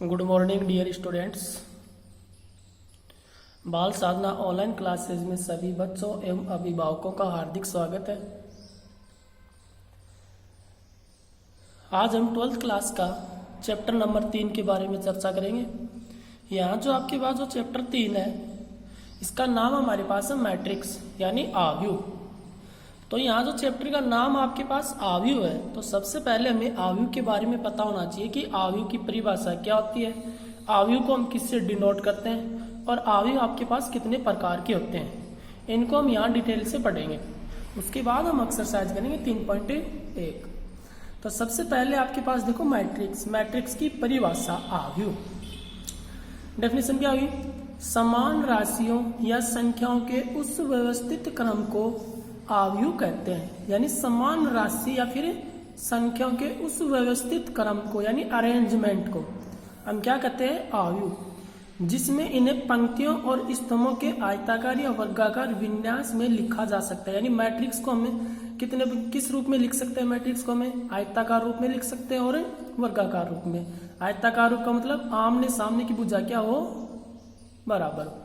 Good morning dear students. बाल साधना online classes में सभी बच्चों एवं अभिभावकों का हार्दिक स्वागत है। आज हम 12th क्लास का चैप्टर नंबर 3 के बारे में चर्चा करेंगे। यहाँ जो आपके पास जो चैप्टर 3 है, इसका नाम हमारे पास है मैट्रिक्स यानी आव्यूह। तो यहाँ जो चैप्टर का नाम आपके पास आव्यूह है, तो सबसे पहले हमें आव्यूह के बारे में पता होना चाहिए कि आव्यूह की परिभाषा क्या होती है, आव्यूह को हम किससे डिनोट करते हैं और आव्यूह आपके पास कितने प्रकार के होते हैं, इनको हम यहाँ डिटेल से पढ़ेंगे। उसके बाद हम एक्सरसाइज करेंगे 3.1। तो सबसे पहले आपके पास देखो मैट्रिक्स, मैट्रिक्स की परिभाषा आव्यूह। डेफिनेशन क्या हुई? समान राशियों या संख्याओं के उस व्यवस्थित क्रम को आव्यूह कहते हैं। यानी समान राशि या फिर संख्याओं के उस व्यवस्थित क्रम को यानी अरेंजमेंट को हम क्या कहते हैं? आव्यूह। जिसमें इन्हें पंक्तियों और स्तंभों के आयताकार या वर्गाकार विन्यास में लिखा जा सकता है। यानी मैट्रिक्स को हमें किस रूप में लिख सकते हैं? मैट्रिक्स को हमें आयताकार रूप में लिख सकते हैं और वर्गाकार रूप में। आयताकार रूप का मतलब आमने सामने की भुजा क्या हो? बराबर।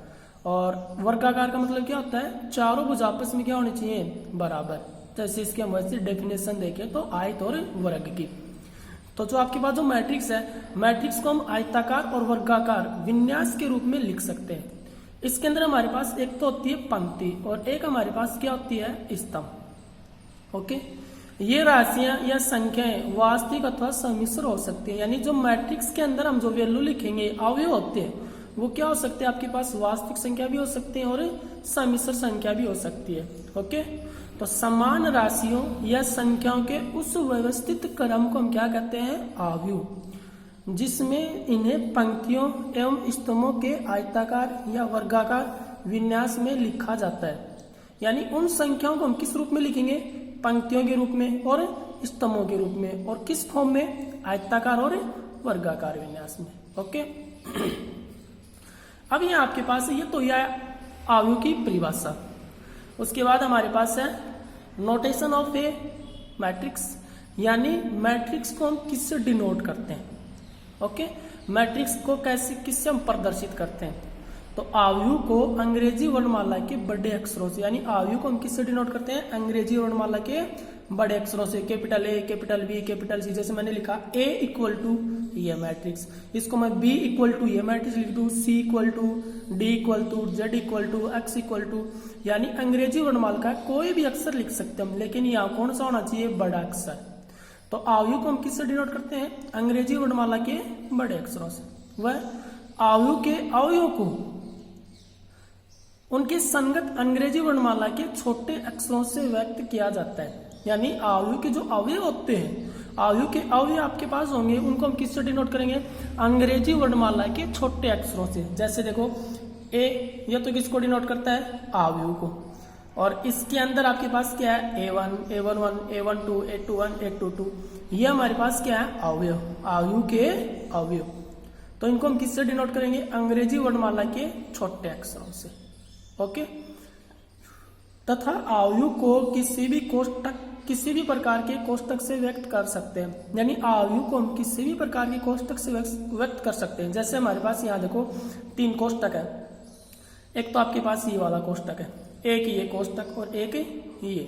और वर्गाकार का मतलब क्या होता है? चारों भुजा आपस में क्या होनी चाहिए? बराबर। जैसे इसके हम वैसे डेफिनेशन देखें तो आयत और वर्ग की। तो जो आपके पास जो मैट्रिक्स है, मैट्रिक्स को हम आयताकार और वर्गाकार विन्यास के रूप में लिख सकते हैं। इसके अंदर हमारे पास एक तो होती है पंक्ति और एक हमारे पास क्या होती है? स्तंभ। ओके, ये राशियां या संख्याएं वास्तविक अथवा सम्मिश्र हो सकती है। यानी जो मैट्रिक्स के अंदर हम जो वैल्यू लिखेंगे अवयव होते हैं, वो क्या हो सकते हैं? आपके पास वास्तविक संख्या भी हो सकती है और सम्मिश्र संख्या भी हो सकती है। ओके, तो समान राशियों या संख्याओं के उस व्यवस्थित क्रम को हम क्या कहते हैं? आव्यूह। जिसमें इन्हें पंक्तियों एवं स्तंभों के आयताकार या वर्गाकार विन्यास में लिखा जाता है। यानी उन संख्याओं को हम किस रूप में लिखेंगे? पंक्तियों के रूप में और स्तंभों के रूप में। और किस फॉर्म में? आयताकार और वर्गाकार विन्यास में। ओके, अब ये आपके पास ये तो यह आव्यूह की परिभाषा। उसके बाद हमारे पास है नोटेशन ऑफ ए मैट्रिक्स। यानी मैट्रिक्स को हम किससे डिनोट करते हैं? ओके, मैट्रिक्स को कैसे किससे हम प्रदर्शित करते हैं? तो आव्यूह को अंग्रेजी वर्णमाला के बड़े अक्षरों से, यानी आव्यूह को हम किससे डिनोट करते हैं? अंग्रेजी वर्णमाला के बड़े अक्षरों से। Capital A, capital B, capital C. जैसे मैंने लिखा ए इक्वल टू ये मैट्रिक्स, इसको मैं बी इक्वल टू ये मैट्रिक्स लिख दूं, C equal to, D equal to, Z equal to, X equal to. यानी अंग्रेजी वर्णमाला का कोई भी अक्षर लिख सकते हैं हम, लेकिन यहाँ कौन सा होना चाहिए? बड़ा अक्षर। तो आव्यूह को हम किससे डिनोट करते हैं? अंग्रेजी वर्णमाला के बड़े अक्षरों से। वह आव्यूह के अवयवों को उनके संगत अंग्रेजी वर्णमाला के छोटे अक्षरों से व्यक्त किया जाता है। यानी आव्यूह के जो अवयव होते हैं, आव्यूह के अवयव आपके पास होंगे, उनको हम किससे डिनोट करेंगे? अंग्रेजी वर्णमाला के छोटे अक्षरों से। जैसे देखो ए, ये तो किसको डिनोट करता है? आव्यूह को। और इसके अंदर आपके पास क्या है? A1, A11, A12, A21, A22। ये हमारे पास क्या है? अवयव, आव्यूह के अवयव। तो इनको हम किससे डिनोट करेंगे? अंग्रेजी वर्णमाला के छोटे अक्षरों से। ओके, तथा आव्यूह को किसी भी प्रकार के कोष्टक से व्यक्त कर सकते हैं। यानी आव्यूह को हम किसी भी प्रकार के कोष्टक से व्यक्त कर सकते हैं। जैसे हमारे पास यहाँ देखो 3 कोष्टक है। एक तो आपके पास ये वाला कोष्टक है, एक ये कोष्टक और एक ये।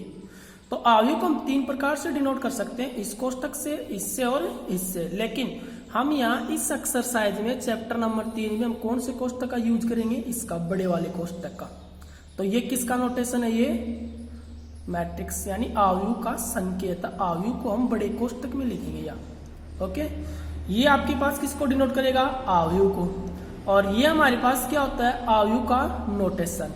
तो आव्यूह को हम 3 प्रकार से डिनोट कर सकते हैं, इस कोष्टक से, इससे और इससे। लेकिन हम यहाँ इस एक्सरसाइज में चैप्टर नंबर 3 में हम कौन से कोष्टक का यूज करेंगे? इसका, बड़े वाले कोष्टक का। तो ये किसका नोटेशन है? ये मैट्रिक्स यानी आव्यूह का संकेत। आव्यूह को हम बड़े कोष्टक में लिखेंगे यहाँ। ओके, ये आपके पास किसको डिनोट करेगा? आव्यूह को। और ये हमारे पास क्या होता है? आव्यूह का नोटेशन।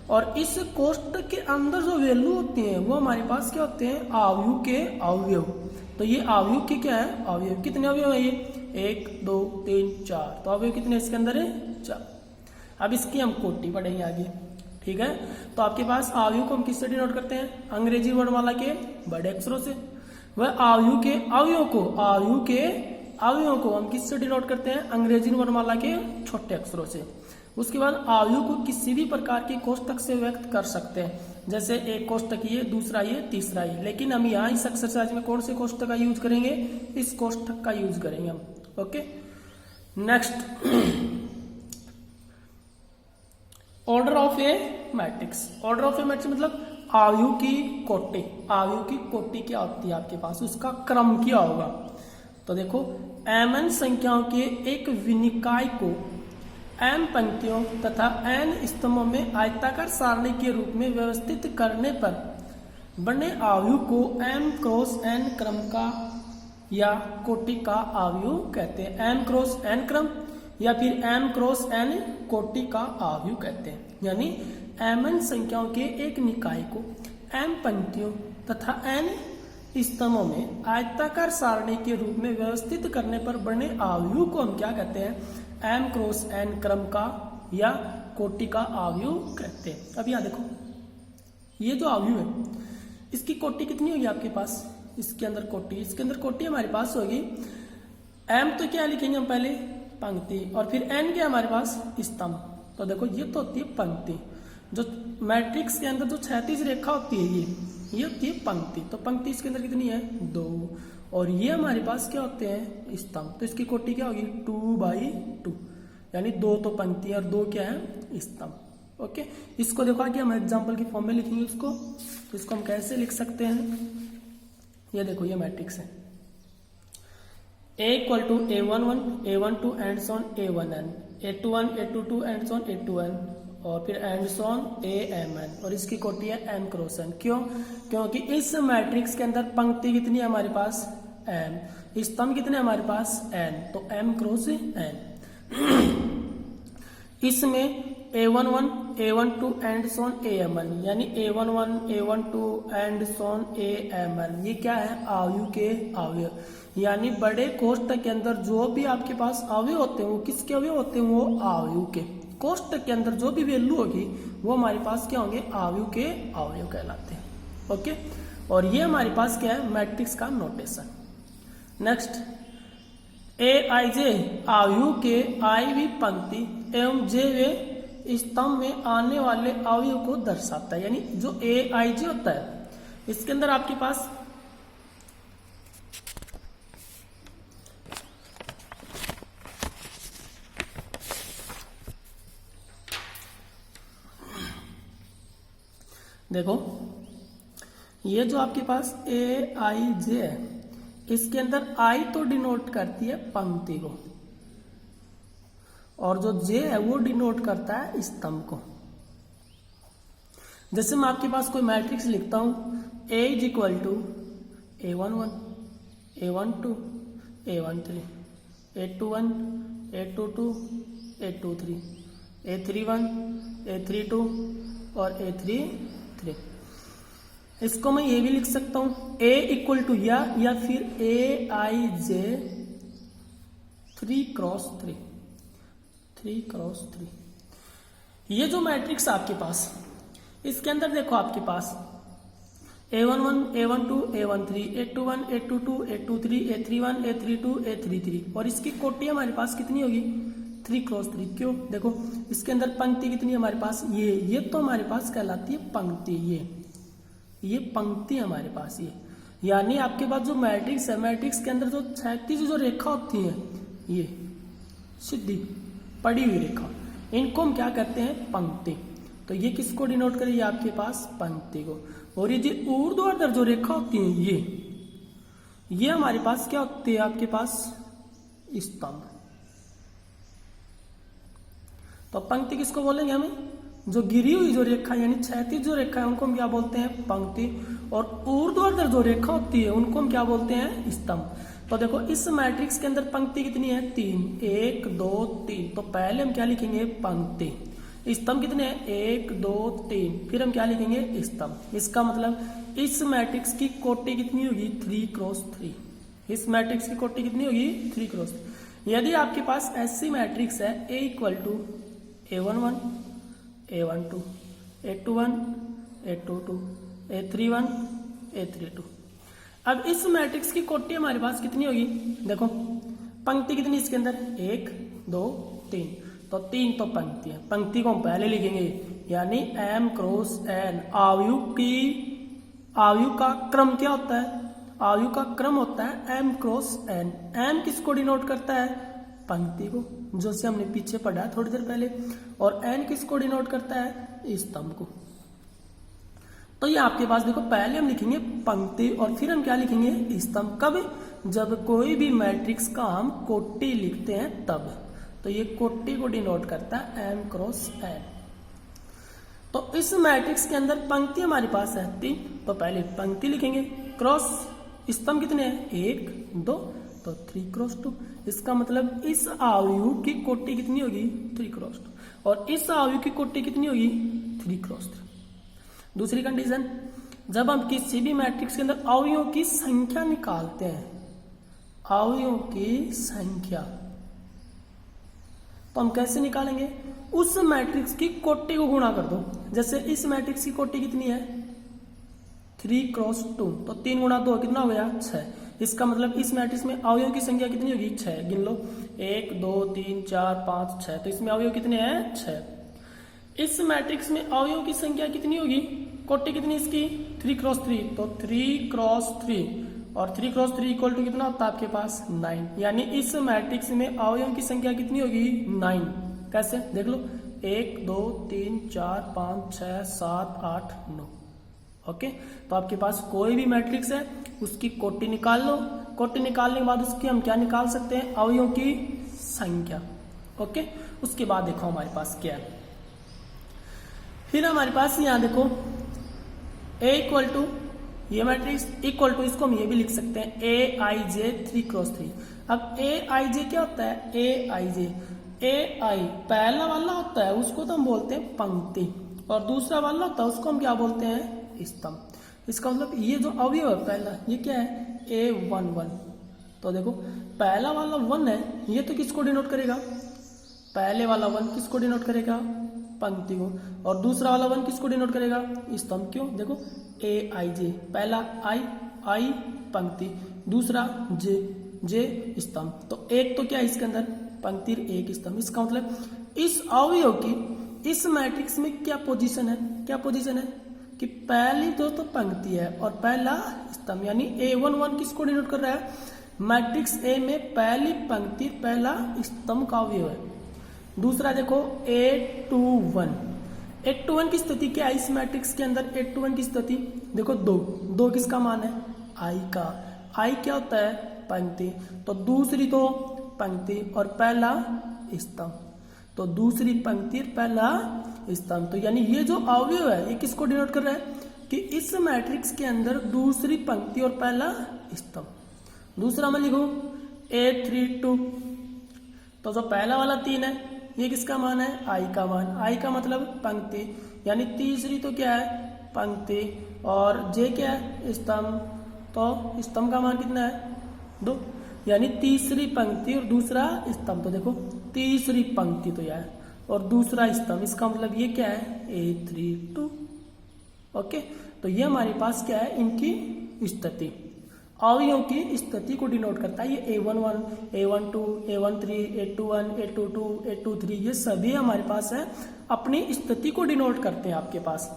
और इस कोष्टक के अंदर जो वैल्यू होती है वो हमारे पास क्या होते हैं? आव्यूह के अवयव। तो ये आव्यूह के क्या है? अवयव। कितने अवयव है ये? 1, 2, 3, 4। तो अवयव कितने इसके अंदर है? 4। अब इसकी हम कोटि पढ़ेंगे आगे। ठीक है, तो आपके पास आव्यूह को हम किससे डिनोट करते हैं? अंग्रेजी वर्णमाला के बड़े अक्षरों से। वह आव्यूह के अवयव को हम किससे डिनोट करते हैं? अंग्रेजी वर्णमाला के छोटे अक्षरों से। उसके बाद आव्यूह को किसी भी प्रकार के कोष्टक से व्यक्त कर सकते हैं। जैसे एक कोष्टक ये, दूसरा ये, तीसरा ये। लेकिन हम यहाँ इस एक्सरसाइज में कौन से कोष्टक का यूज करेंगे? इस कोष्टक का यूज करेंगे हम। Okay, next, order of A matrix. Order of A matrix मतलब आयु की कोटि। आयु की कोटि क्या होती है आपके पास, उसका क्रम क्या होगा। तो देखो, mn संख्याओं के एक विनिकाय को m पंक्तियों तथा n स्तंभों में आयताकार सारणी के रूप में व्यवस्थित करने पर बने आयु को m क्रॉस n क्रम का या कोटि का आयु कहते हैं। m क्रॉस n क्रम या फिर m क्रॉस n कोटि का आयु कहते हैं। यानी mn संख्याओं के एक निकाय को m पंक्तियों तथा n स्तंभों में आयताकार सारणी के रूप में व्यवस्थित करने पर बने आयु को हम क्या कहते हैं, m क्रॉस n क्रम का या कोटि का आयु कहते हैं। अब यहाँ देखो, ये जो आयु है इसकी कोटि कितनी होगी आपके पास, इसके अंदर कोटि हमारे पास होगी m, तो क्या लिखेंगे हम पहले, पंक्ति, और फिर n क्या हमारे पास, स्तंभ। तो देखो, ये तो होती है पंक्ति। जो मैट्रिक्स के अंदर जो क्षैतिज रेखा होती है ये होती है पंक्ति। तो पंक्ति इसके अंदर कितनी है, 2, और ये हमारे पास क्या होते हैं, स्तंभ। तो इसकी कोटि क्या होगी, 2/2, यानी 2 तो पंक्ति और 2 क्या है, स्तंभ। ओके, इसको देखो आगे हम एग्जाम्पल की फॉर्म में लिखेंगे इसको। तो इसको हम कैसे लिख सकते हैं, ये देखो, ये मैट्रिक्स है A = A11, A12 and on A1n, A21, A22 and on A2n, और फिर एंड ऑन AMn, और इसकी कोटि है m क्रॉस n। क्यों, क्योंकि इस मैट्रिक्स के अंदर पंक्ति कितनी है हमारे पास, m, स्तंभ कितने हमारे पास, n, तो m क्रॉस n। इसमें A11, A12 and on AMn, यानी A11, A12 and on AMn, ये क्या है, आयु के अवयव। यानी बड़े कोष्ठक के अंदर जो भी आपके पास अवयव होते हैं वो किसके अवयव होते हैं, वो आयु के। कोष्ठक के अंदर जो भी वैल्यू होगी वो हमारे पास क्या होंगे, आयु के अवयव कहलाते हैं। ओके, और ये हमारे पास क्या है, मैट्रिक्स का नोटेशन। नेक्स्ट, Aij आयु के i पंक्ति एवं j वे स्तंभ में आने वाले अवयव को दर्शाता है। यानी जो Aij होता है इसके अंदर आपके पास देखो, ये जो आपके पास Aij है इसके अंदर I तो डिनोट करती है पंक्ति को, और जो J है वो डिनोट करता है स्तंभ को। जैसे मैं आपके पास कोई मैट्रिक्स लिखता हूं, A = A11, A12, A13, A21, A22, A23, A31, A32 और A33। इसको मैं ये भी लिख सकता हूं A = या फिर Aij 3x3, 3x3। ये जो मैट्रिक्स आपके पास, इसके अंदर देखो आपके पास A11, A12, A13, A21, A22, A23, A31, A32, A33, और इसकी कोटि हमारे पास कितनी होगी, 3x3। क्यों, देखो इसके अंदर पंक्ति कितनी है हमारे पास, ये तो हमारे पास कहलाती है पंक्ति। ये पंक्ति हमारे पास, ये यानी आपके पास जो मैट्रिक्स है, मैट्रिक्स के अंदर जो क्षैतिज जो रेखा होती है, ये सीधी पड़ी हुई रेखा, इनको हम क्या कहते हैं, पंक्ति। तो ये किसको डिनोट करें, ये आपके पास पंक्ति को। और ये जो ऊर्ध्वाधर जो रेखा होती है ये हमारे पास क्या होती है, आपके पास स्तंभ। तो पंक्ति किसको बोलेंगे हमें, जो गिरी हुई जो रेखा यानी क्षैतिज जो रेखा है उनको हम क्या बोलते हैं, पंक्ति। और ऊर्ध्वाधर जो रेखा होती है उनको हम क्या बोलते हैं, स्तंभ। तो देखो इस मैट्रिक्स के अंदर पंक्ति कितनी है, 3, 1 2 3। तो पहले हम क्या लिखेंगे, पंक्ति। स्तंभ कितने हैं, 1 2 3। फिर हम क्या लिखेंगे, स्तंभ। इसका मतलब इस मैट्रिक्स की कोटि कितनी होगी, 3x3। इस मैट्रिक्स की कोटि कितनी होगी, 3x3। यदि आपके पास ऐसी मैट्रिक्स है A = A11, A12, A21, A22, A31, A32। अब इस मैट्रिक्स की कोटि हमारे पास कितनी होगी, देखो पंक्ति कितनी इसके अंदर, 1 2 3। तो 3 तो पंक्ति है, पंक्ति को हम पहले लिखेंगे, यानी m क्रॉस n। आयु का क्रम क्या होता है, आयु का क्रम होता है m क्रॉस n। m किसको डिनोट करता है, पंक्ति को, जो से हमने पीछे पढ़ा थोड़ी देर पहले, और n किसको डिनोट करता है? स्तंभ को। तो ये आपके पास देखो, पहले हम लिखेंगे पंक्ति और फिर हम क्या लिखेंगे? स्तंभ। कब? जब कोई भी मैट्रिक्स का हम कोटि लिखते हैं तब। तो ये कोटि को डिनोट करता है m क्रॉस n। तो इस मैट्रिक्स के अंदर पंक्ति हमारे पास है 3, तो पहले पंक्ति लिखेंगे, क्रॉस स्तंभ कितने हैं? 1 2, तो 3 क्रॉस 2। इसका मतलब इस आयु की कोटि कितनी होगी? 3 क्रॉस 2, और इस आयु की कोटि कितनी होगी? 3 क्रॉस 3। दूसरी कंडीशन, जब हम किसी भी मैट्रिक्स के अंदर अवयवों की संख्या निकालते हैं, अवयवों की संख्या, तो हम कैसे निकालेंगे? उस मैट्रिक्स की कोटि को गुणा कर दो। जैसे इस मैट्रिक्स की कोटि कितनी है? 3 क्रॉस 2, तो 3 गुणा 2 कितना हो गया? 6। इसका मतलब इस मैट्रिक्स में अवयवों की संख्या कितनी होगी? 6। गिन लो, 1 2 3 4 5 6, तो इसमें अवयव कितने हैं? 6। इस मैट्रिक्स में अवयवों की संख्या कितनी होगी? कोटि कितनी इसकी? 3 क्रॉस 3, तो 3 क्रॉस 3, और 3 क्रॉस 3 इक्वल टू कितना होता है आपके पास? 9। यानी इस मैट्रिक्स में अवयवों की संख्या कितनी होगी? 9। कैसे? देख लो, 1 2 3 4 5 6 7 8 9। ओके, तो आपके पास कोई भी मैट्रिक्स है, उसकी कोटि निकाल लो। कोटि निकालने के बाद उसकी हम क्या निकाल सकते हैं? अवयवों की संख्या। ओके, उसके बाद देखो हमारे पास क्या है। फिर हमारे पास यहाँ देखो, A इक्वल टू, ये मैट्रिक्स इक्वल टू, इसको हम ये भी लिख सकते हैं Aij 3 क्रॉस 3। अब Aij क्या होता है? Aij, Ai पहला वाला होता है, उसको तो हम बोलते हैं पंक्ति, और दूसरा वाला होता है, उसको हम क्या बोलते हैं? स्तंभ। इसका मतलब ये जो अवयव है पहला, ये क्या है? A11। तो देखो, पहला वाला 1 है, ये तो किसको डिनोट करेगा? पहले वाला 1 किसको डिनोट करेगा? पंक्ति को। और दूसरा वाला 1 किसको डिनोट करेगा? स्तंभ। क्यों? देखो, Aij, पहला I पंक्ति, दूसरा J स्तंभ। तो एक तो क्या है इसके अंदर? पंक्ति, एक स्तंभ। इसका मतलब इस अवयव की इस मैट्रिक्स में क्या पोजीशन है? क्या पोजीशन है? कि पहली तो पंक्ति है और पहला स्तंभ, यानी A11 किसको डिनोट कर रहा है? मैट्रिक्स A में पहली पंक्ति पहला स्तंभ का अवयव है। दूसरा देखो, A21 की स्थिति क्या है इस मैट्रिक्स के अंदर? A21 की स्थिति देखो, 2 किसका मान है? I का। I क्या होता है? पंक्ति। तो दूसरी तो पंक्ति और पहला स्तंभ, तो दूसरी पंक्ति पहला स्तंभ। तो यानी ये जो अवयव है, ये किसको डिनोट कर रहा है? कि इस मैट्रिक्स के अंदर दूसरी पंक्ति और पहला स्तंभ। दूसरा मैं लिखूं A32, तो जो पहला वाला 3 है, ये किसका मान है? I का मान। I का मतलब पंक्ति, यानी तीसरी तो क्या है? पंक्ति, और J क्या है? स्तंभ। तो स्तंभ का मान कितना है? 2, यानी तीसरी पंक्ति और दूसरा स्तंभ। तो देखो, तीसरी पंक्ति तो यह है और दूसरा स्तंभ, इसका मतलब ये क्या है? A32। ओके, तो ये हमारे पास क्या है? इनकी स्थिति, अवयवों की स्थिति को डिनोट करता है। ये A11, A12, A13, A21, A22, A23, ये सभी हमारे पास है, अपनी स्थिति को डिनोट करते हैं आपके पास।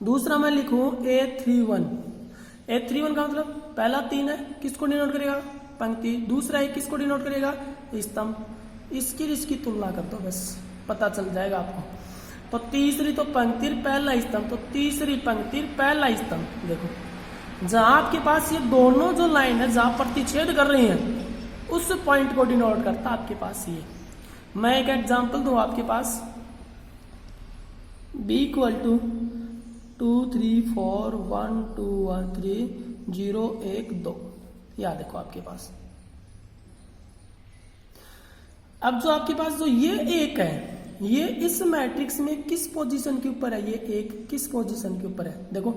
दूसरा मैं लिखूं A31। A31 का मतलब पहला 3 है, किसको डिनोट करेगा? पंक्ति। दूसरा 1 किसको डिनोट करेगा? स्तंभ। इसकी तुलना कर दो, बस पता चल जाएगा आपको। तो तीसरी तो पंक्ति पहला स्तंभ, तो तीसरी पंक्ति पहला स्तंभ। देखो, जहां आपके पास ये दोनों जो लाइन है जहां प्रतिच्छेद कर रही हैं, उस पॉइंट को डिनोट करता आपके पास ये। मैं एक एग्जांपल दूं आपके पास, B इक्वल टू 2 3 4 1 2 1 3 0 1 2। या देखो आपके पास, अब जो आपके पास जो ये 1 है, ये इस मैट्रिक्स में किस पोजीशन के ऊपर है? ये 1 किस पोजीशन के ऊपर है? देखो,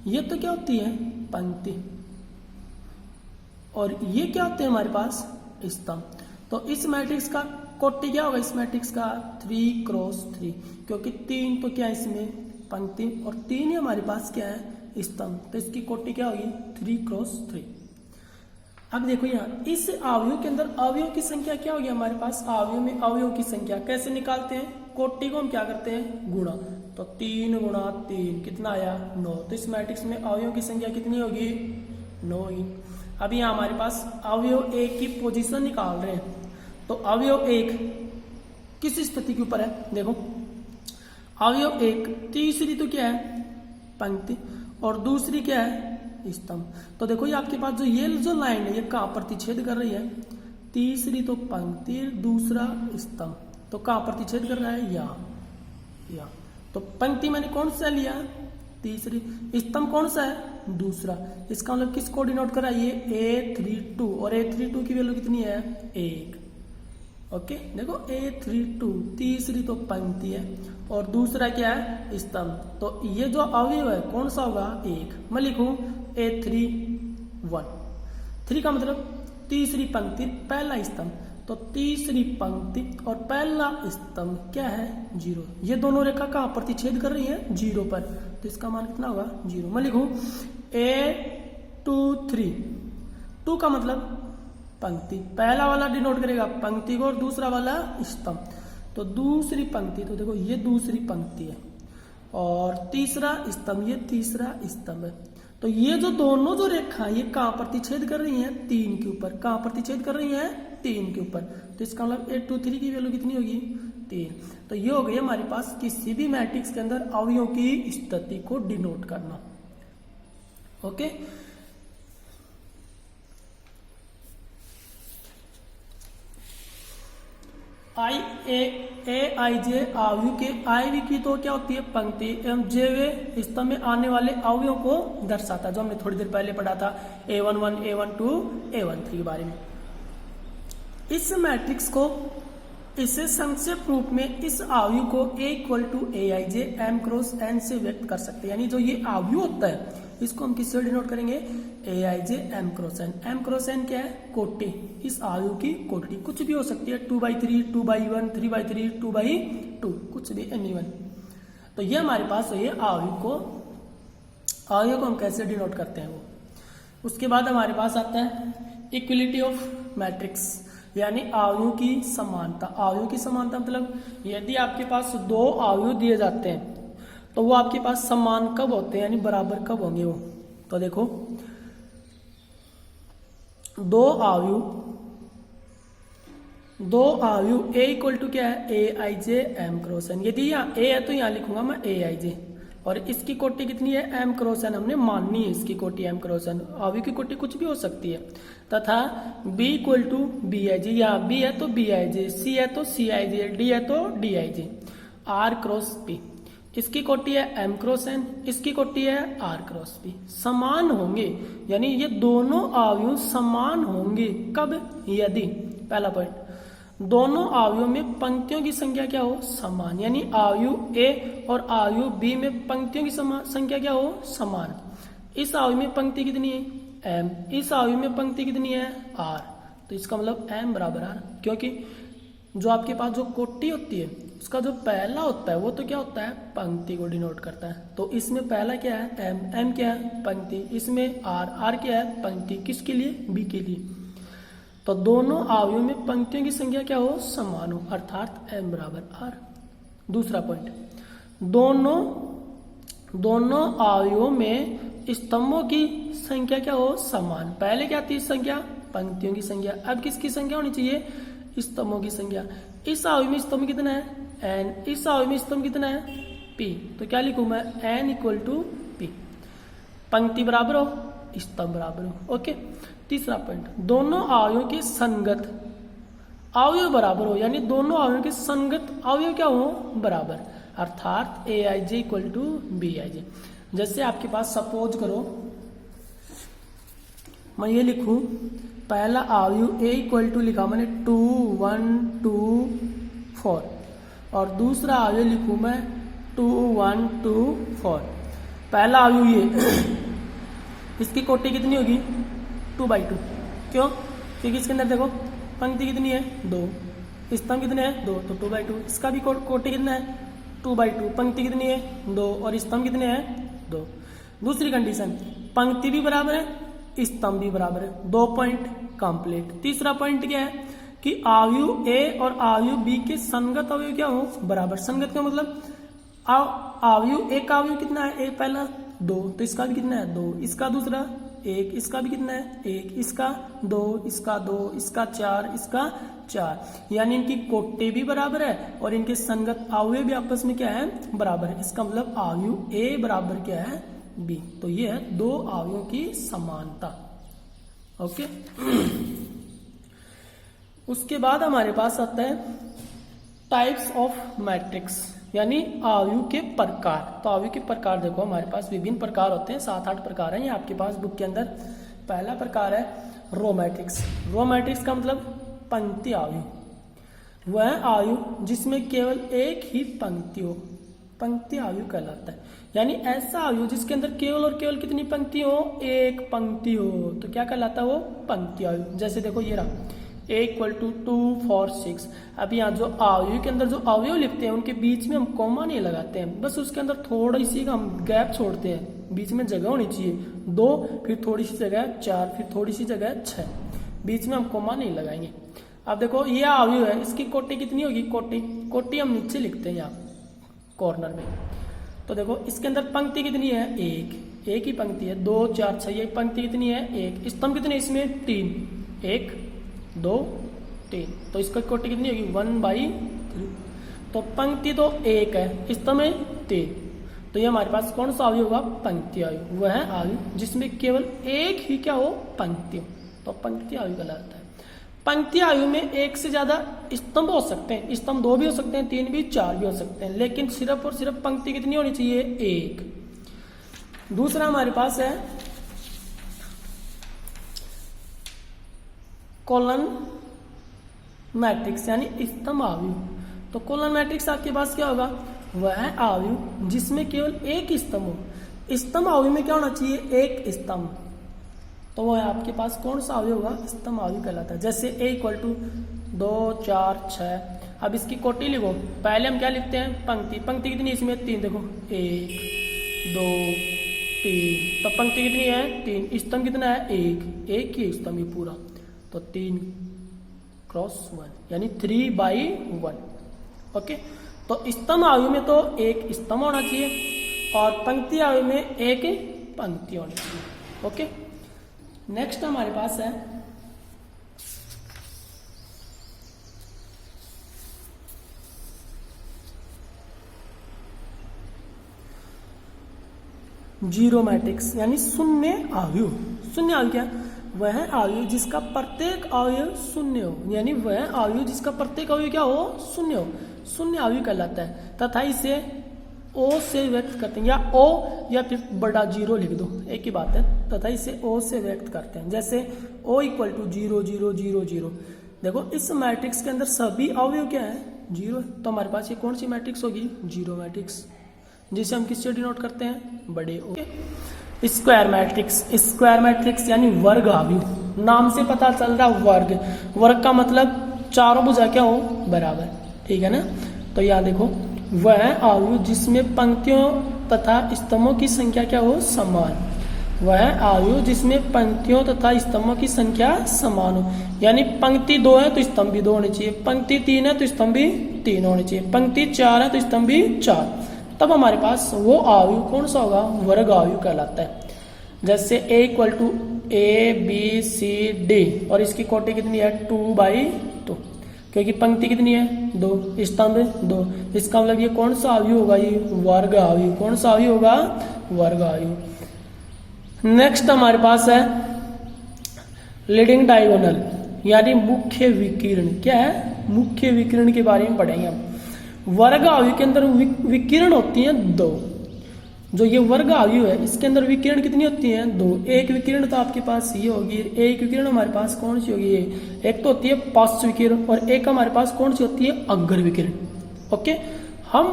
ये तो क्या होती है? पंक्ति, और ये क्या होते हैं हमारे पास? स्तंभ। तो इस मैट्रिक्स का कोटि क्या होगा? इस मैट्रिक्स का 3 क्रॉस 3, क्योंकि 3 तो क्या है इसमें? पंक्ति, और 3 ही हमारे पास क्या है? स्तंभ। तो इसकी कोटि क्या होगी? 3 क्रॉस 3। अब देखो यहाँ इस अवयव के अंदर अवयव की संख्या क्या होगी हमारे पास? अवयव में अवयव की संख्या कैसे निकालते हैं? कोटि को हम क्या करते हैं? गुणा। तो 3 गुणा 3 कितना आया? 9। तो इस मैट्रिक्स में अवयव की संख्या कितनी होगी? 9 ही। अब यहाँ हमारे पास अवयव A की पोजीशन निकाल रहे हैं, तो अवयव एक किस स्थिति के ऊपर है, देखो अवयव एक तीसरी तो क्या है पंक्ति और दूसरी क्या है स्तंभ। तो देखो ये आपके पास जो लाइन है ये कहाँ प्रतिच्छेद कर रही है, तीसरी तो पंक्ति दूसरा स्तंभ, तो कहाँ प्रतिच्छेद कर रहा है यहाँ। तो पंक्ति मैंने कौन सा लिया तीसरी, स्तंभ कौन सा है दूसरा, इसका मतलब किसको डिनोट कर रहा है ये A32 और A32 की वैल्यू कितनी है 1। ओके देखो A32 तीसरी तो पंक्ति है और दूसरा क्या है स्तंभ। तो ये जो अवयव है कौन सा होगा 1। मैं लिखूं A31, 3 का मतलब तीसरी पंक्ति पहला स्तंभ, तो तीसरी पंक्ति और पहला स्तंभ क्या है 0। ये दोनों रेखा कहाँ प्रतिच्छेद कर रही है 0 पर, तो इसका मान कितना होगा 0। मैं लिखूं A23, 2 का मतलब पंक्ति, पहला वाला डिनोट करेगा पंक्ति को और दूसरा वाला स्तंभ, तो दूसरी पंक्ति, तो देखो ये दूसरी पंक्ति है और तीसरा स्तंभ, ये तीसरा स्तंभ है। तो ये जो दोनों जो रेखा ये कहाँ प्रतिच्छेद कर रही हैं 3 के ऊपर, कहाँ प्रतिच्छेद कर रही हैं 3 के ऊपर, तो इसका मतलब 823 की वैल्यू कितनी होगी 3। तो ये हो गई हमारे पास किसी भी मैट्रिक्स के अंदर अवयवों की स्थिति को डिनोट करना। ओके आई जे अवयव के आई की तो क्या होती है पंक्ति एवं जे वे स्तंभ में आने वाले अवयवों को दर्शाता है, जो हमने थोड़ी देर पहले पढ़ा था A11, A12, A13 के बारे में। इस मैट्रिक्स को इसे संक्षेप रूप में इस अवयव को A=Aij m क्रॉस n से व्यक्त कर सकते हैं। यानी जो ये अवयव होता है इसको हम किससे डिनोट करेंगे Aij m cross n। m cross n क्या है कोटि, इस अवयव की कोटि कुछ भी हो सकती है 2/3, 2/1, 3/3, 2/2, कुछ भी एनी1। तो ये हमारे पास ये अवयव को हम कैसे डिनोट करते हैं वो। उसके बाद हमारे पास आता है इक्वलिटी ऑफ मैट्रिक्स, यानी अवयवों की समानता। अवयवों की समानता मतलब यदि आपके पास 2 अवयव दिए जाते हैं तो वो आपके पास समान कब होते हैं, यानी बराबर कब होंगे वो। तो देखो 2 अवयव A क्या है Aij m क्रॉस n। यदि यहाँ A है तो यहाँ लिखूंगा मैं Aij, और इसकी कोटि कितनी है m क्रॉस n, हमने माननी है इसकी कोटि m क्रॉस n। अवयव की कोटि कुछ भी हो सकती है। तथा B Bij, या B है तो Bij, C है तो Cij, D है तो Dij, R क्रॉस P, इसकी कोटि है m क्रॉस n, इसकी कोटि है r क्रॉस p। समान होंगे यानी ये दोनों अवयव समान होंगे कब, यदि पहला पॉइंट दोनों अवयवों में पंक्तियों की संख्या क्या हो समान, यानी अवयव A और अवयव B में पंक्तियों की संख्या क्या हो समान। इस अवयव में पंक्ति कितनी है m, इस अवयव में पंक्ति कितनी है r, तो इसका मतलब m बराबर r, क्योंकि जो आपके पास जो कोटि होती है उसका जो पहला होता है वो तो क्या होता है पंक्ति को डिनोट करता है। तो इसमें पहला क्या है m क्या है पंक्ति, इसमें r क्या है पंक्ति, किसके लिए b के लिए। तो दोनों अवयवों में पंक्तियों की संख्या क्या हो समान हो, अर्थात m बराबर r। दूसरा पॉइंट दोनों अवयवों में स्तंभों की संख्या क्या हो समान। पहले क्या थी संख्या पंक्तियों की संख्या, अब किसकी संख्या होनी चाहिए स्तंभों की संख्या। इस अवयव में स्तंभ कितना है n, इस अवयव में स्तंभ कितना है p, तो क्या लिखूं मैं n = p, पंक्ति बराबर हो स्तंभ बराबर हो। ओके तीसरा पॉइंट दोनों अवयवों के संगत अवयव बराबर हो, यानी दोनों अवयवों के संगत अवयव क्या हो बराबर, अर्थात Aij = Bij। जैसे आपके पास सपोज करो मैं ये लिखूं पहला अवयव A लिखा मैंने 2 1 2 4 और दूसरा अवयव लिखूं मैं 2 1 2 4। पहला अवयव ये इसकी कोटि कितनी होगी 2/2, क्यों क्योंकि इसके अंदर देखो पंक्ति कितनी है 2, स्तंभ कितने हैं 2, तो 2/2। इसका भी कोटि कितना है 2/2, पंक्ति कितनी है 2 और स्तंभ कितने हैं 2। दूसरी कंडीशन पंक्ति भी बराबर है स्तंभ भी बराबर है, 2 पॉइंट कंप्लीट। तीसरा पॉइंट क्या है कि अवयव A और अवयव B के संगत अवयव क्या हो बराबर। संगत का मतलब अवयव A का अवयव कितना है A पहला 2, तो इसका भी कितना है 2, इसका दूसरा एक, इसका भी कितना है एक, इसका दो, इसका दो, इसका चार, इसका चार, यानी इनकी कोटि भी बराबर है और इनके संगत अवयव भी आपस में क्या है बराबर है। इसका मतलब अवयव ए बराबर क्या है बी। तो ये है दो अवयवों की समानता। ओके। उसके बाद हमारे पास आता है टाइप्स ऑफ मैट्रिक्स, यानी अवयव के प्रकार। तो अवयव के प्रकार देखो हमारे पास विभिन्न प्रकार होते हैं, 7-8 प्रकार हैं ये आपके पास बुक के अंदर। पहला प्रकार है रो मैट्रिक्स। रो मैट्रिक्स का मतलब पंक्ति अवयव। वह अवयव जिसमें केवल एक ही पंक्ति हो, पंक्ति अवयव कहलाता है। यानी ऐसा अवयव जिसके अंदर केवल और केवल कितनी पंक्ति हो, एक पंक्ति हो, तो क्या कहलाता है वो पंक्ति अवयव। जैसे देखो ये रहा a = 2 4 6। अब यहाँ जो अवयव के अंदर जो अवयव लिखते हैं उनके बीच में हम कॉमा नहीं लगाते हैं, बस उसके अंदर थोड़ी सी हम गैप छोड़ते हैं। बीच में जगह होनी चाहिए 2, फिर थोड़ी सी जगह 4, फिर थोड़ी सी जगह 6, बीच में हम कॉमा नहीं लगाएंगे। अब देखो ये अवयव है, इसकी कोटि कितनी होगी, कोटि हम नीचे लिखते हैं यहाँ कॉर्नर में। तो देखो इसके अंदर पंक्ति कितनी है, एक ही पंक्ति है। 2 4 6, ये पंक्ति कितनी है एक। स्तंभ कितने इसमें 3, 1 2 3, तो इसका कोटि कितनी होगी 1/3। तो पंक्ति तो एक है, स्तंभ में 3, तो ये हमारे पास कौन सा अवयव होगा, पंक्ति अवयव। वह है अवयव जिसमें केवल एक ही क्या हो, पंक्ति हो, तो पंक्ति अवयव कहलाता है। पंक्ति अवयव में एक से ज्यादा स्तंभ हो सकते हैं, स्तंभ 2 भी हो सकते हैं, 3 भी, 4 भी हो सकते हैं, लेकिन सिर्फ और सिर्फ पंक्ति कितनी होनी चाहिए, एक। दूसरा हमारे पास है कॉलन मैट्रिक्स, यानी स्तंभ अवयव। तो कॉलन मैट्रिक्स आपके पास क्या होगा, वह अवयव जिसमें केवल एक स्तंभ हो। स्तंभ अवयव में क्या होना चाहिए, एक स्तंभ, तो वह आपके पास कौन सा अवयव होगा, स्तंभ अवयव कहलाता है। जैसे a = 2 4 6। अब इसकी कोटि लिखो, पहले हम क्या लिखते हैं, पंक्ति कितनी इसमें 3, देखो 1 2 3, तो पंक्ति कितनी है 3, स्तंभ कितना है एक ही स्तंभ पूरा, तो 3×1 यानी 3/1। ओके। तो स्तंभ अवयव में तो एक स्तंभ होना चाहिए और पंक्ति अवयव में एक पंक्ति होनी चाहिए। ओके। नेक्स्ट हमारे पास है जीरो मैट्रिक्स, यानी शून्य अवयव। शून्य अवयव क्या, वह अवयव जिसका प्रत्येक अवयव शून्य हो, यानी वह अवयव जिसका प्रत्येक अवयव क्या हो, शून्य हो, शून्य अवयव कहलाता है। तथा इसे ओ से व्यक्त करते हैं, या ओ या फिर बड़ा 0 लिख दो, एक ही बात है। तथा इसे ओ से व्यक्त करते हैं। जैसे o = 0 0 0 0। देखो इस मैट्रिक्स के अंदर सभी अवयव क्या है, 0, तो हमारे पास ये कौन सी मैट्रिक्स होगी, जीरो मैट्रिक्स, जिसे हम किससे डिनोट करते हैं, बड़े ओ। स्क्वायर मैट्रिक्स, स्क्वायर मैट्रिक्स यानी वर्ग अवयव। नाम से पता चल रहा वर्ग, वर्ग का मतलब चारों भुजा क्या हो, बराबर, ठीक है ना। तो यहाँ देखो वह अवयव जिसमें पंक्तियों तथा स्तंभों की संख्या क्या हो, समान। वह अवयव जिसमें पंक्तियों तथा स्तंभों की संख्या समान हो, यानी पंक्ति 2 है तो स्तंभ भी 2 होने चाहिए, पंक्ति 3 है तो स्तंभ भी 3 होने चाहिए, पंक्ति 4 है तो स्तंभ भी 4, तब हमारे पास वो अवयव कौन सा होगा, वर्ग अवयव कहलाता है। जैसे a = a b c d, और इसकी कोटि कितनी है 2/2, क्योंकि पंक्ति कितनी है 2, स्तंभ 2, इसका मतलब ये कौन सा अवयव होगा, ये वर्ग अवयव। कौन सा अवयव होगा, वर्ग अवयव। नेक्स्ट हमारे पास है लीडिंग डायगोनल, यानी मुख्य विकिरण। क्या है, मुख्य विकिरण के बारे में पढ़ेंगे हम। वर्ग अवयव के अंदर विकिरण होती है 2। जो ये वर्ग अवयव है इसके अंदर विकिरण कितनी होती है, 2। एक विकिरण तो आपके पास ये होगी, एक विकिरण हमारे पास कौन सी होगी, एक तो होती है पार्श्व विकिरण और एक हमारे पास कौन सी होती है, अग्र विकिरण। ओके, हम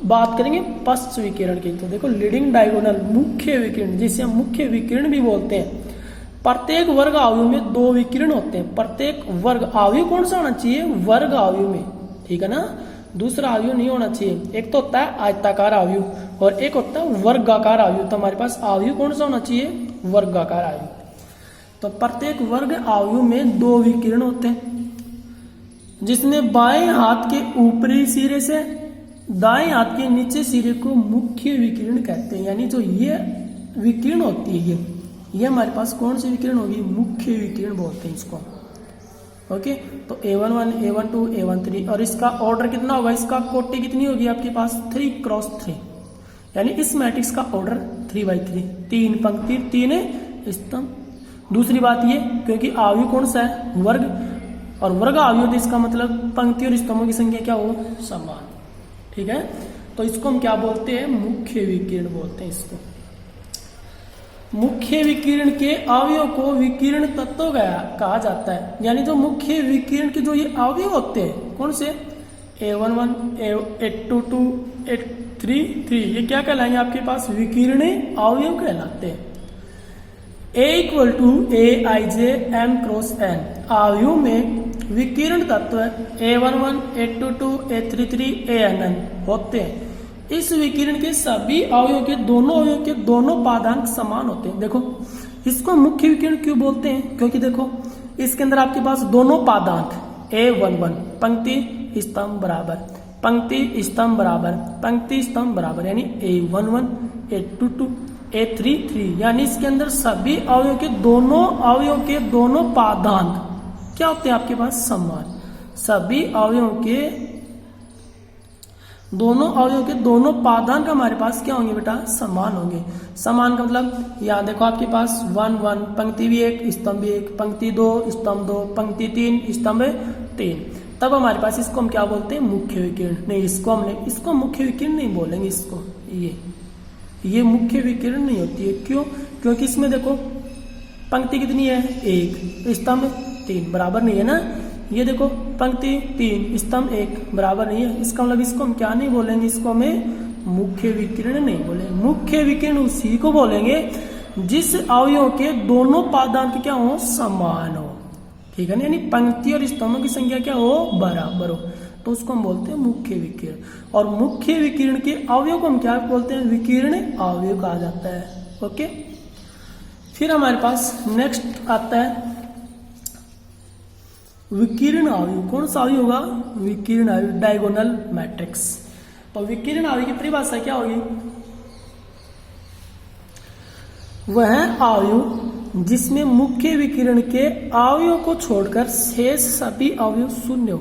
बात करेंगे पश्च विकिरण की। तो देखो लीडिंग डायगोनल, मुख्य विकिरण, जिसे हम मुख्य विकिरण भी बोलते हैं। प्रत्येक वर्ग अवयव में 2 विकिरण होते हैं। प्रत्येक वर्ग अवयव कौन सा होना चाहिए, वर्ग अवयव में, ठीक है ना, दूसरा अवयव नहीं होना चाहिए। एक तो होता है आयताकार अवयव और एक होता है वर्गाकार अवयव। तो हमारे पास अवयव कौन सा होना चाहिए, वर्गाकार अवयव। तो प्रत्येक वर्ग अवयव में 2 विकिरण होते हैं, जिसमें बाएं हाथ के ऊपरी सिरे से दाएं हाथ के नीचे सिरे को मुख्य विकिरण कहते हैं। यानी जो ये विकिरण होती है, ये हमारे पास कौन सी विकिरण होगी, मुख्य विकिरण बोलते हैं इसको। ओके, तो A11, A12, A13 और इसका ऑर्डर कितना होगा, इसका कोटि कितनी होगी आपके पास 3x3, यानी इस मैट्रिक्स का ऑर्डर 3x3, 3 पंक्ति 3 स्तंभ। दूसरी बात ये, क्योंकि अवयव कौन सा है, वर्ग, और वर्ग अवयव, तो इसका मतलब पंक्ति और स्तंभों की संख्या क्या हो, समान। ठीक है, तो इसको हम क्या बोलते हैं, मुख्य विकिरण बोलते हैं इसको। मुख्य विकिरण के अवयव को विकिरण तत्व कहा जाता है, यानी जो मुख्य विकिरण के जो ये अवयव होते हैं, कौन से, A11, A22, A33, ये क्या कहलाएंगे आपके पास, विकिरण अवयव कहलाते हैं। A=AIJ M×N अवयव में विकिरण तत्व A11, A22, A33, ANN होते हैं। इस विकिरण के सभी अवयव के दोनों पादांक समान होते हैं। देखो, इसको मुख्य विकिरण क्यों बोलते हैं, क्योंकि देखो इसके अंदर आपके पास दोनों पादांक A11 पंक्ति स्तंभ बराबर, पंक्ति स्तंभ बराबर, पंक्ति स्तंभ बराबर, यानी A11, A22, A33, यानी इसके अंदर सभी अवयव के दोनों पादांक क्या होते हैं आपके पास, समान। सभी अवयवों के दोनों पादांक हमारे पास क्या होंगे बेटा, समान होंगे। समान का मतलब यहाँ देखो आपके पास 1 1 पंक्ति भी 1 स्तंभ भी 1, पंक्ति 2 स्तंभ 2, पंक्ति 3 स्तंभ 3, तब हमारे पास इसको हम क्या बोलते हैं, मुख्य विकिरण। नहीं, इसको मुख्य विकिरण नहीं बोलेंगे, इसको ये मुख्य विकिरण नहीं होती है। क्यों, क्योंकि इसमें देखो पंक्ति कितनी है, 1, स्तंभ 3, बराबर नहीं है ना। ये देखो पंक्ति 3 स्तंभ 1 बराबर नहीं है, इसका मतलब इसको हम क्या नहीं बोलेंगे, इसको हमें मुख्य विकिरण नहीं बोलेंगे। मुख्य विकिरण उसी को बोलेंगे जिस अवयव के दोनों पादांक क्या हो, समान हो। ठीक है ना, यानी पंक्ति और स्तंभों की संख्या क्या हो, बराबर हो, तो उसको हम बोलते हैं मुख्य विकिरण। और मुख्य विकिरण के अवयव को हम क्या बोलते हैं, विकिरण अवयव कहा जाता है। ओके, फिर हमारे पास नेक्स्ट आता है विकिरण अवयव। कौन सा अवयव होगा, विकिरण अवयव, डायगोनल मैट्रिक्स। तो विकिरण अवयव की परिभाषा क्या होगी, वह अवयव जिसमें मुख्य विकिरण के अवयव को छोड़कर शेष सभी अवयव शून्य हो।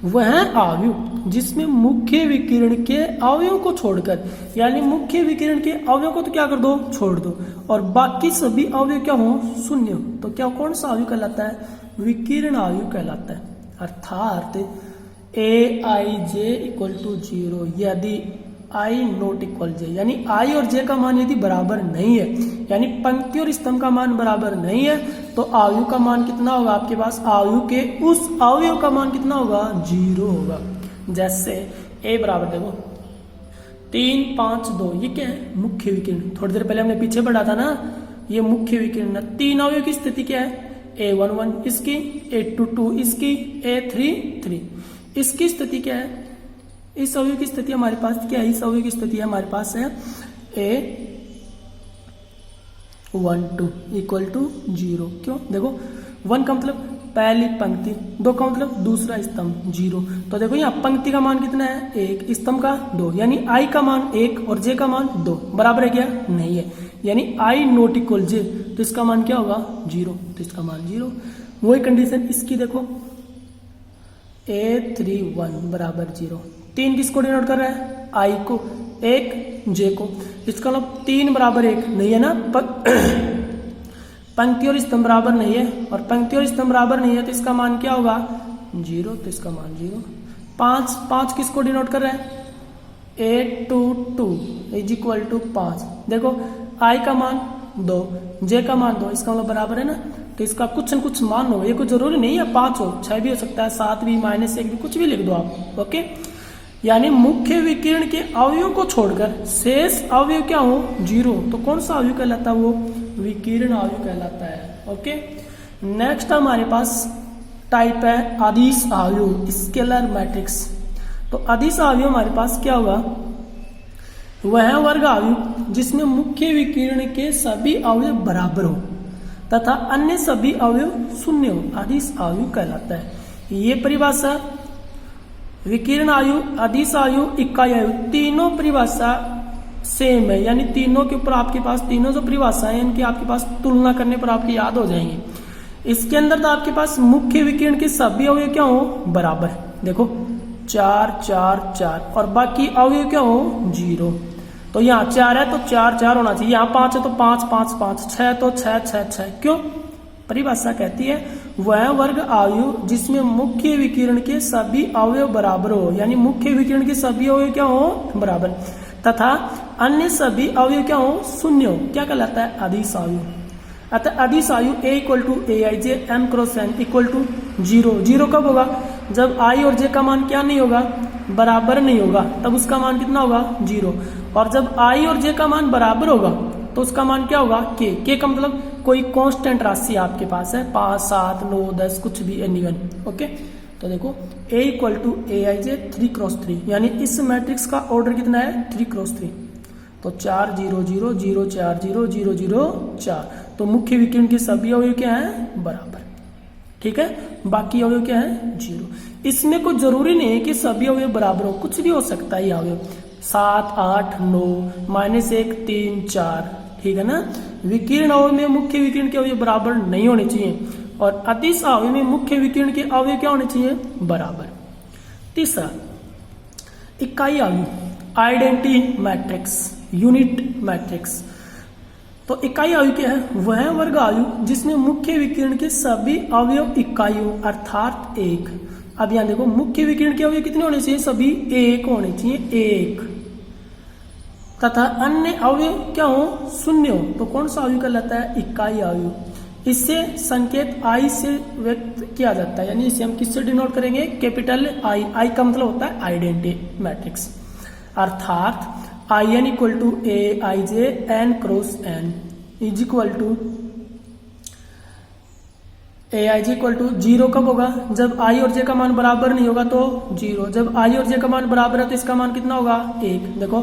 वह अवयव जिसमें मुख्य विकिरण के अवयव को छोड़कर, यानी मुख्य विकिरण के अवयव को तो क्या कर दो, छोड़ दो, और बाकी सभी अवयव क्या हो, शून्य हो, तो क्या कौन सा अवयव कहलाता है, विकिरण अवयव कहलाता है। अर्थात AIJ = 0 यदि I≠J, यानी I और J का मान यदि बराबर नहीं है, यानी पंक्ति और स्तंभ का मान बराबर नहीं है, तो अवयव का मान कितना होगा आपके पास, अवयव के उस अवयव का मान कितना होगा, 0 होगा। जैसे A बराबर देखो 3 5 2, ये क्या है, मुख्य विकिरण। थोड़ी देर पहले हमने पीछे पढ़ा था ना, ये मुख्य विकिरण। 3 अवयव की स्थिति क्या है, A11 इसकी, A22 इसकी, A33 इसकी स्थिति क्या है, इस अवयव की स्थिति हमारे पास क्या है, इस अवयव की स्थिति हमारे पास है A12 = 0। क्यों, देखो 1 का मतलब पहली पंक्ति, 2 का मतलब दूसरा स्तंभ 0, तो देखो यहाँ पंक्ति का मान कितना है, 1, स्तंभ का 2, यानी I का मान 1 और J का मान 2, बराबर है क्या, नहीं है, यानी I≠J, तो इसका मान क्या होगा, 0, तो इसका मान 0। वही कंडीशन इसकी देखो A31 बराबर 0, 3 किसको डिनोट कर रहा है, I को, 1 J को, इसका मतलब 3 बराबर 1 नहीं है ना, पंक्ति और स्तंभ बराबर नहीं है, और पंक्ति और स्तंभ बराबर नहीं है, तो इसका मान क्या होगा, 0, तो इसका मान 0। 5 किसको डिनोट कर रहा है, A22 = 5, देखो I का मान 2, J का मान 2, इसका मतलब बराबर है ना, तो इसका कुछ न कुछ मान हो, ये कुछ जरूरी नहीं है 5 हो, 6 भी हो सकता है, 7 भी, -1 भी, कुछ भी लिख दो आप। ओके, यानी मुख्य विकिरण के अवयव को छोड़कर शेष अवयव क्या हो, 0, तो कौन सा अवयव कहलाता है, वो विकिरण अवयव कहलाता है। ओके, नेक्स्ट हमारे पास टाइप है अदिश अवयव, स्केलर मैट्रिक्स। तो अदिश अवयव हमारे पास क्या होगा, वह वर्ग अवयव जिसमें मुख्य विकिरण के सभी अवयव बराबर हो तथा अन्य सभी अवयव शून्य हो, अदिश अवयव कहलाता है। ये परिभाषा विकिरण अवयव, अदिश अवयव, इकाई अवयव, तीनों परिभाषा सेम है, यानी तीनों के ऊपर आपके पास तीनों जो परिभाषाएं इनकी आपके पास तुलना करने पर आपकी याद हो जाएंगी। इसके अंदर तो आपके पास मुख्य विकिरण के सभी अवयव क्या हो बराबर, देखो 4 4 4 और बाकी अवयव क्या हो 0। तो यहाँ 4 है तो 4 4 होना चाहिए, यहाँ 5 है तो 5 5 5, 6 तो 6 6 6। क्यों? परिभाषा कहती है वह वर्ग अवयव जिसमें मुख्य विकिरण के सभी अवयव बराबर हो, यानी मुख्य विकिरण के सभी अवयव क्या हो बराबर, तथा अन्य सभी अवयव क्या हो शून्य हो, क्या कहलाता है अदिश अवयव। अतः अदिश अवयव A equal to AIJ M cross N equal to 0। 0 कब होगा? जब I और J का मान क्या नहीं होगा बराबर नहीं होगा, तब उसका मान कितना होगा 0। और जब I और J का मान बराबर होगा तो उसका मान क्या होगा K का मतलब कोई कांस्टेंट राशि आपके पास है, 5 7 9 10 कुछ भी एनीवन। ओके, तो देखो A equal to AIJ 3 cross 3, यानी इस मैट्रिक्स का ऑर्डर कितना है 3 क्रॉस 3। तो 4 0 0 0 4 0 0 0 4, तो मुख्य विकिरण के सभी अवयव क्या है बराबर। ठीक है, बाकी अवयव क्या है 0। इसमें कोई जरूरी नहीं है कि सभी अवयव बराबर हो, कुछ भी हो सकता है ये अवयव 7 8 9 -1 3 4। ठीक है ना, विकिरण अवयव में मुख्य विकिरण के अवयव बराबर नहीं होने चाहिए, और अदिश अवयव में मुख्य विकिरण के अवयव क्या होने चाहिए बराबर। तीसरा इकाई अवयव आइडेंटिटी मैट्रिक्स, यूनिट मैट्रिक्स। तो इकाई अवयव क्या है? वह वर्ग अवयव जिसमें मुख्य विकिरण के सभी अवयव इकाइयों अर्थात 1। अब यहां देखो मुख्य विकिरण के अवयव कितने होने चाहिए? सभी 1 होने चाहिए, 1, तथा अन्य अवयव क्या हो 0 हो। तो कौन सा अवयव कहलाता है इकाई अवयव। इससे संकेत I से व्यक्त किया जाता है, यानी इसे हम किससे डिनोट करेंगे कैपिटल I का मतलब होता है आइडेंटिटी मैट्रिक्स, अर्थात IN equal to AIJ N cross N is equal to AIJ equal to 0 कब होगा? जब I और J का मान बराबर नहीं होगा तो 0। जब I और J का मान बराबर है तो इसका मान कितना होगा 1। देखो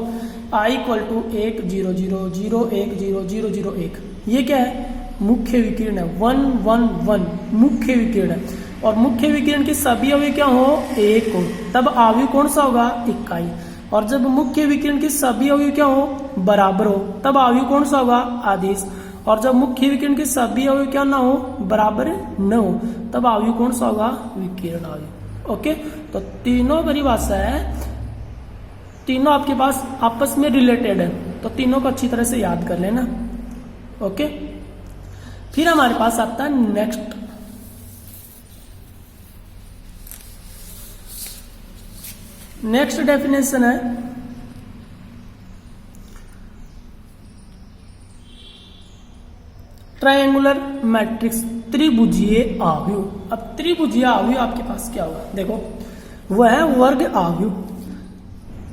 I इक्वल टू 1 0 0 0 1 0 0 0 1, ये क्या है मुख्य विकिरण है, 1 1 1 मुख्य विकिरण है। और मुख्य विकिरण के सभी अवयव क्या हो 1 हो, तब अवयव कौन सा होगा इकाई। और जब मुख्य विकिरण के सभी अवयव क्या हो बराबर हो, तब अवयव कौन सा होगा आदिश। और जब मुख्य विकिरण के सभी अवयव क्या ना हो बराबर न हो, तब अवयव कौन सा होगा विकिरण अवयव। ओके, तो तीनों परिभाषा है, तीनों आपके पास आपस में रिलेटेड है, तो तीनों को अच्छी तरह से याद कर लेना। ओके, फिर हमारे पास आता है नेक्स्ट डेफिनेशन है ट्रायंगुलर मैट्रिक्स, त्रिभुजीय अवयव। अब त्रिभुजीय अवयव आपके पास क्या होगा? देखो वह वर्ग अवयव,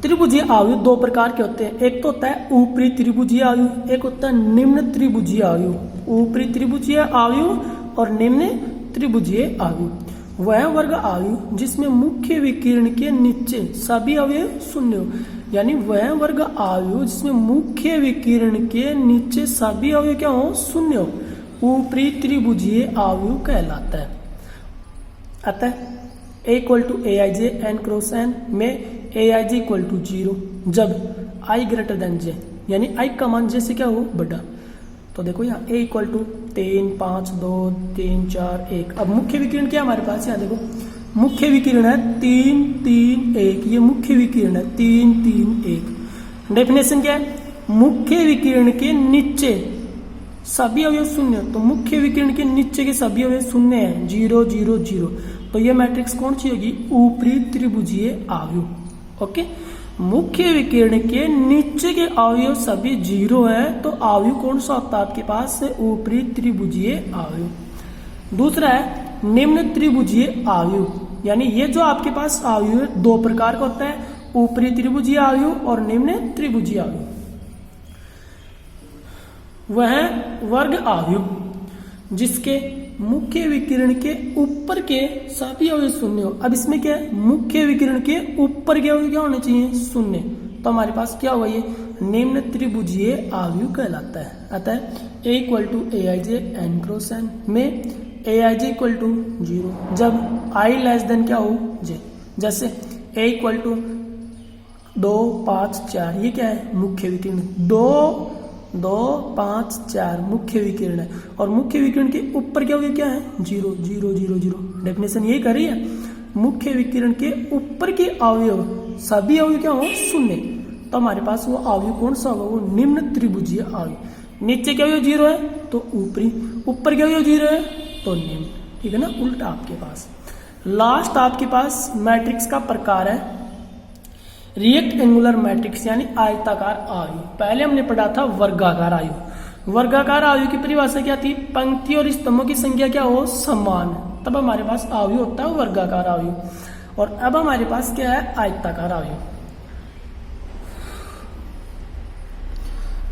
त्रिभुजीय अवयव दो प्रकार के होते हैं, एक तो होता है ऊपरी त्रिभुजीय अवयव, एक होता है निम्न त्रिभुजीय अवयव। ऊपरी त्रिभुजीय अवयव और निम्न त्रिभुजीय अवयव। वह वर्ग अवयव जिसमें मुख्य विकिरण के नीचे सभी अवयव शून्य हो, यानी वह वर्ग अवयव जिसमें मुख्य विकिरण के नीचे सभी अवयव क्या हो शून्य हो, ऊपरी त्रिभुजीय अवयव कहलाता है। अतः A equal to AIJ N cross N में AIJ इक्वल टू 0 जब I ग्रेटर देन J, यानी I का मान J से क्या हो बड़ा। तो देखो यहाँ A इक्वल टू 3 5 2 3 4 1। अब मुख्य विकिरण क्या हमारे पास, यहाँ देखो मुख्य विकिरण है 3 3 1, ये मुख्य विकिरण है 3 3 1। डेफिनेशन क्या है? मुख्य विकिरण के नीचे सभी अवयव शून्य, तो मुख्य विकिरण के नीचे के सभी अवयव शून्य है 0 0 0। तो ये मैट्रिक्स कौन सी होगी? ऊपरी त्रिभुजीय अवयव। ओके, मुख्य विकिरण के नीचे के अवयव सभी 0 है, तो अवयव कौन सा होता है आपके पास? ऊपरी त्रिभुजीय अवयव। दूसरा है निम्न त्रिभुजीय अवयव, यानी ये जो आपके पास अवयव दो प्रकार का होता है, ऊपरी त्रिभुजीय अवयव और निम्न त्रिभुजीय अवयव। वह वर्ग अवयव जिसके मुख्य विकिरण के ऊपर के सभी अवयव शून्य हो। अब इसमें क्या है? मुख्य विकिरण के ऊपर के अवयव क्या होने चाहिए? शून्य। तो हमारे पास क्या हुआ? ये निम्न त्रिभुजीय अवयव कहलाता है। अतः A equal to AIJ N cross N में AIJ इक्वल टू 0 जब I लेस देन क्या हो J। जैसे A इक्वल टू 2 5 4 ये क्या है मुख्य विकिरण। 2 2 5 4 मुख्य विकिरण है और मुख्य विकिरण के ऊपर क्या हो गया क्या है 0 0 0 0। डेफिनेशन यही कर रही है मुख्य विकिरण के ऊपर के अवयव सभी अवयव क्या हो शून्य। तो हमारे पास वो अवयव कौन सा होगा वो निम्न त्रिभुजीय अवयव। नीचे क्या अवयव 0 है तो ऊपरी, ऊपर क्या अवयव 0 है तो निम्न। ठीक है ना, उल्टा आपके पास। लास्ट आपके पास मैट्रिक्स का प्रकार है रिएक्ट एंगुलर मैट्रिक्स यानी आयताकार आयु। पहले हमने पढ़ा था वर्गाकार आयु। वर्गाकार आयु की परिभाषा क्या थी, पंक्ति और स्तंभों की संख्या क्या हो समान, तब हमारे पास आयु होता है वर्गाकार आयु। और अब हमारे पास क्या है आयताकार आयु।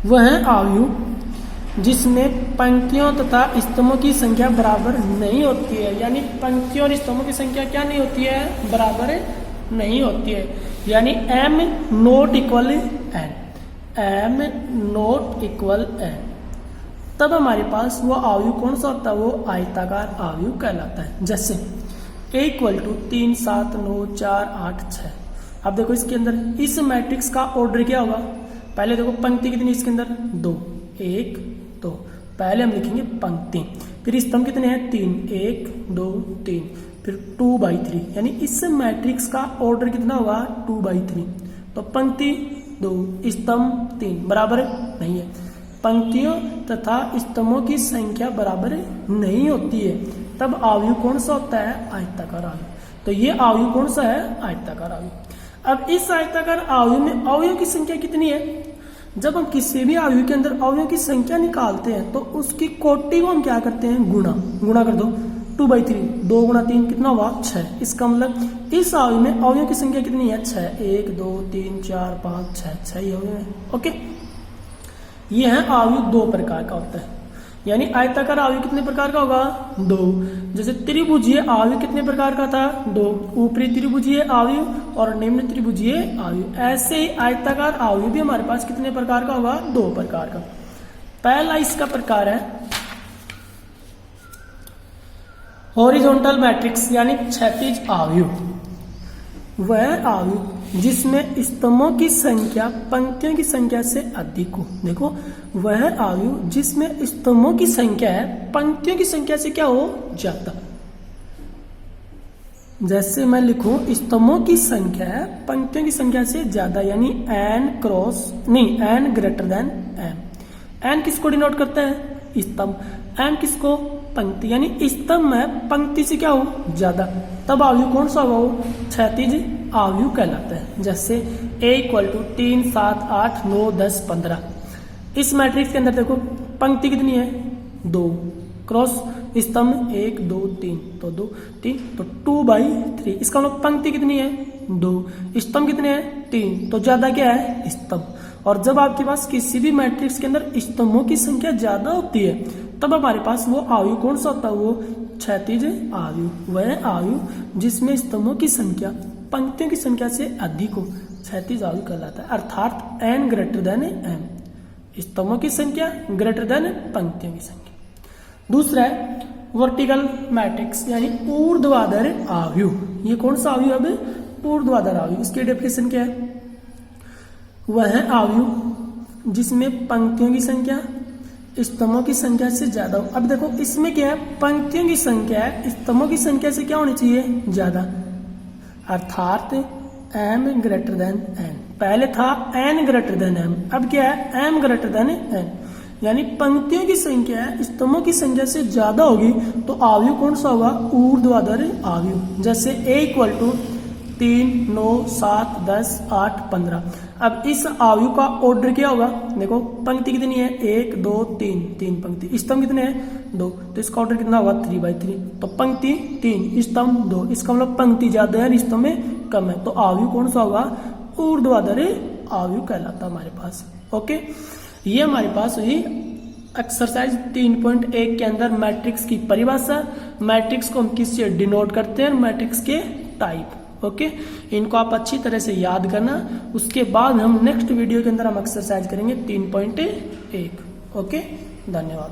वह आयु जिसमें पंक्तियों तथा स्तंभों की संख्या बराबर नहीं होती है, यानी पंक्तियों और स्तंभों की संख्या क्या नहीं होती है बराबर नहीं होती है, यानी m not equal n, m not equal n, तब हमारे पास वो आयु कौन सा होता है वो आयताकार आयु कहलाता है। जैसे a इक्वल टू 3 7 9 4 8 6। अब देखो इसके अंदर इस मैट्रिक्स का ऑर्डर क्या होगा, पहले देखो पंक्ति कितनी इसके अंदर 2 1 2, पहले हम लिखेंगे पंक्ति, फिर स्तंभ कितने हैं 3 1 2 3, फिर 2/3, यानी इस मैट्रिक्स का ऑर्डर कितना होगा 2/3। तो पंक्ति 2 स्तंभ 3 बराबर नहीं है, पंक्तियों तथा स्तंभों की संख्या बराबर नहीं होती है, तब आयु कौन सा होता है आयताकार आयु। तो ये आयु कौन सा है आयताकार आयु। अब इस आयताकार आयु में अवयव की संख्या कितनी है, जब हम किसी भी आयु के अंदर अवयव की संख्या निकालते हैं तो उसकी कोटि को हम क्या करते हैं गुणा कर दो। 2/3 2 गुणा 3 कितना हुआ 6। इसका मतलब इस आयु में अवयव की संख्या कितनी है 6, 1 2 3 4 5 6 6 अवयव है। ओके, ये है आयु 2 प्रकार का होता है, यानी आयताकार आयु कितने प्रकार का होगा 2। जैसे त्रिभुजीय आयु कितने प्रकार का था 2, ऊपरी त्रिभुजीय आयु और निम्न त्रिभुजीय आयु। ऐसे ही आयताकार आयु भी हमारे पास कितने प्रकार का होगा 2 प्रकार का। पहला इसका प्रकार है हॉरिजॉन्टल मैट्रिक्स यानी क्षैतिज आयु। वह आयु जिसमें स्तंभों की संख्या पंक्तियों की संख्या से अधिक हो। देखो वह आयु जिसमें स्तंभों की संख्या है पंक्तियों की संख्या से क्या हो ज्यादा। जैसे मैं लिखूं स्तंभों की संख्या है पंक्तियों की संख्या से ज्यादा, यानी n greater than m। n किसको डिनोट करता है स्तंभ, m किसको पंक्ति, यानी स्तंभ में पंक्ति से क्या हो ज्यादा, तब आयु कौन सा होगा वो क्षैतिज आयु कहलाता है। जैसे a इक्वल टू 3 7 8 9 10 15। इस मैट्रिक्स के अंदर देखो पंक्ति कितनी है 2 क्रॉस स्तंभ 1 2 3, तो 2 3 तो 2/3। इसका मतलब पंक्ति कितनी है 2, स्तंभ कितने हैं 3, तो ज्यादा क्या है स्तंभ। और जब आपके पास किसी भी मैट्रिक्स के अंदर स्तंभों की संख्या ज्यादा होती है तब हमारे पास वो आयु कौन सा होता है वो क्षैतिज आयु। वह आयु जिसमें स्तंभों की संख्या पंक्तियों की संख्या से अधिक हो क्षैतिज आयु कहलाता है, अर्थात n ग्रेटर देन m, स्तंभों की संख्या ग्रेटर देन पंक्तियों की संख्या। दूसरा है वर्टिकल मैट्रिक्स यानी ऊर्ध्वाधर आयु। ये कौन सा आयु अब ऊर्ध्वाधर आयु। इसकी डेफिनेशन क्या है, वह आयु जिसमें पंक्तियों की संख्या स्तंभों की संख्या से ज्यादा हो। अब देखो इसमें क्या है पंक्तियों की संख्या है स्तंभों की संख्या से क्या होनी चाहिए ज्यादा, अर्थात m ग्रेटर देन n। पहले था n ग्रेटर देन m, अब क्या है m ग्रेटर देन n, यानी पंक्तियों की संख्या है स्तंभों की संख्या से ज्यादा होगी तो आयु कौन सा होगा ऊर्ध्वाधर आयु। जैसे a इक्वल टू 3 9 7 10 8 15। अब इस आयु का ऑर्डर क्या होगा, देखो पंक्ति कितनी है 1 2 3 3 पंक्ति, स्तंभ कितने हैं 2, तो इसका ऑर्डर कितना होगा 3/3। तो पंक्ति 3 स्तंभ 2, इसका मतलब पंक्ति ज्यादा है स्तंभ में कम है, तो आयु कौन सा होगा ऊर्ध्वाधर आयु कहलाता हमारे पास। ओके, ये हमारे पास हुई एक्सरसाइज 3.1 के अंदर मैट्रिक्स की परिभाषा, मैट्रिक्स को हम किससे डिनोट करते हैं, मैट्रिक्स के टाइप। ओके, इनको आप अच्छी तरह से याद करना। उसके बाद हम नेक्स्ट वीडियो के अंदर हम एक्सरसाइज करेंगे 3.1। ओके, धन्यवाद।